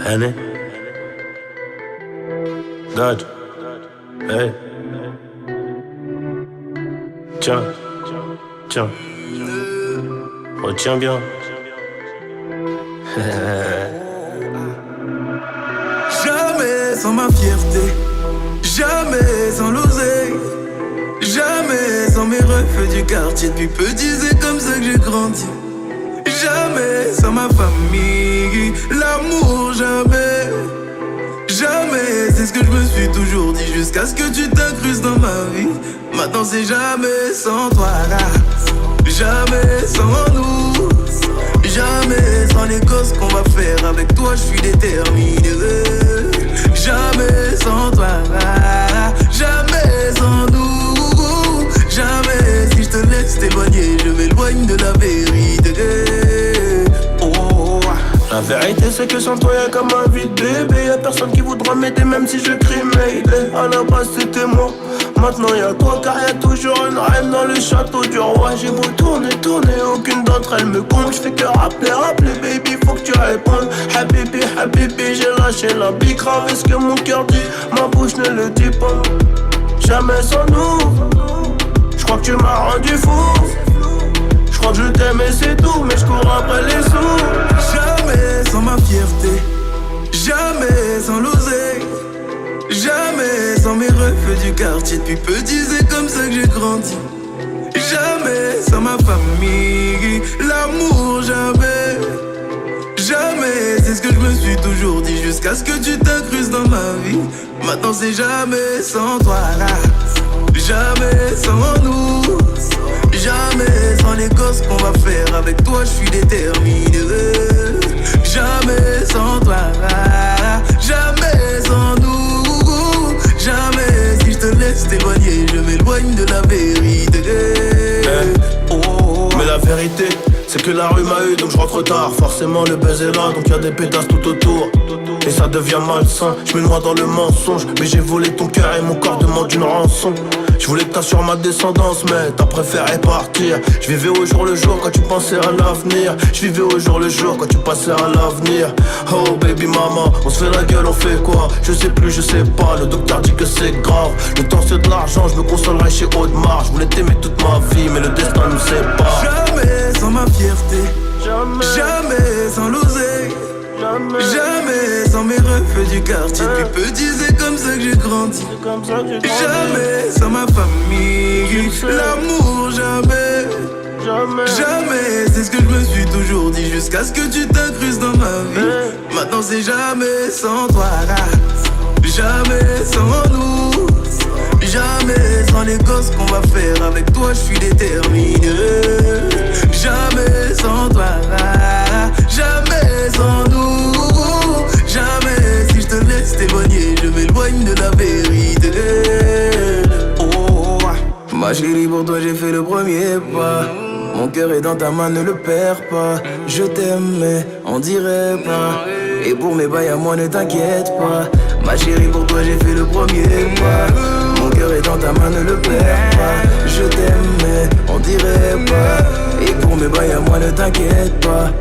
Henny. God. Hey. Tiens. Tiens. Retiens bien. Jamais sans ma fierté, jamais sans l'oseille, jamais sans mes refs du quartier. Depuis petit, c'est comme ça que j'ai grandi. Jamais sans ma famille, l'amour, jamais. Jamais, c'est ce que je me suis toujours dit, jusqu'à ce que tu t'incrustes dans ma vie. Maintenant c'est jamais sans toi là, jamais sans nous, jamais sans les gosses qu'on va faire. Avec toi je suis déterminé. Jamais sans toi là, jamais sans nous, jamais. Si je te laisse t'éloigner, je m'éloigne de la vérité. La vérité c'est que sans toi y'a comme un vide bébé. Y'a personne qui voudra m'aider même si je crie Mayday. À la base c'était moi, maintenant y'a toi. Car y'a toujours une reine dans le château du roi. J'ai beau tourner, aucune d'entre elles me compte. J'fais que rappeler, baby, faut que tu répondes. Habibi, j'ai lâché la bille. Grave est ce que mon cœur dit, ma bouche ne le dit pas. Jamais sans nous, j'crois que tu m'as rendu fou. J'crois que je t'aime et c'est tout, mais j'cours après les sous. Jamais sans ma fierté, jamais sans l'oseille, jamais sans mes refs du quartier. Depuis petit, c'est comme ça que j'ai grandi. Jamais sans ma famille, l'amour, jamais. Jamais, c'est ce que je me suis toujours dit, jusqu'à ce que tu t'incrustes dans ma vie. Maintenant c'est jamais sans toi là, jamais sans nous, jamais sans les gosses qu'on va faire. Avec toi je suis déterminé. Jamais sans toi là, jamais sans nous, jamais. Si je te laisse t'éloigner, je m'éloigne de la vérité. Mais la vérité c'est que la rue m'a eu donc je rentre tard. Forcément le buzz est là donc y'a des pétasses tout autour. Et ça devient malsain, je me noie dans le mensonge. Mais j'ai volé ton cœur et mon corps demande une rançon. Je voulais que t'assures ma descendance mais t'as préféré partir. Je vivais au jour le jour quand tu pensais à l'avenir. Je vivais au jour le jour quand tu passais à l'avenir. Oh baby mama, on se fait la gueule, on fait quoi? Je sais plus, je sais pas, le docteur dit que c'est grave. Le temps c'est de l'argent, je me consolerai chez Audemars. Je voulais t'aimer toute ma vie mais le destin nous sépare. Jamais sans ma fierté, jamais sans l'oseille, jamais sans mes refs du quartier. Depuis petit c'est comme ça que j'ai grandi. Jamais sans ma famille, l'amour, jamais. Jamais, c'est ce que je me suis toujours dit, jusqu'à ce que tu t'incrustes dans ma vie. Maintenant c'est jamais sans toi là, jamais sans nous, jamais sans les gosses qu'on va faire. Avec toi je suis déterminé. Jamais sans toi là, jamais sans nous, jamais. Si je te laisse t'éloigner, je m'éloigne de la vérité. Ma chérie, pour toi j'ai fait le premier pas. Mon cœur est dans ta main, ne le perds pas. Je t'aime mais on dirait pas. Et pour mes bails à moi ne t'inquiète pas. Ma chérie, pour toi j'ai fait le premier pas. Mon cœur est dans ta main, ne le perds pas. Je t'aime mais on dirait pas. Et pour mes bails à moi ne t'inquiète pas.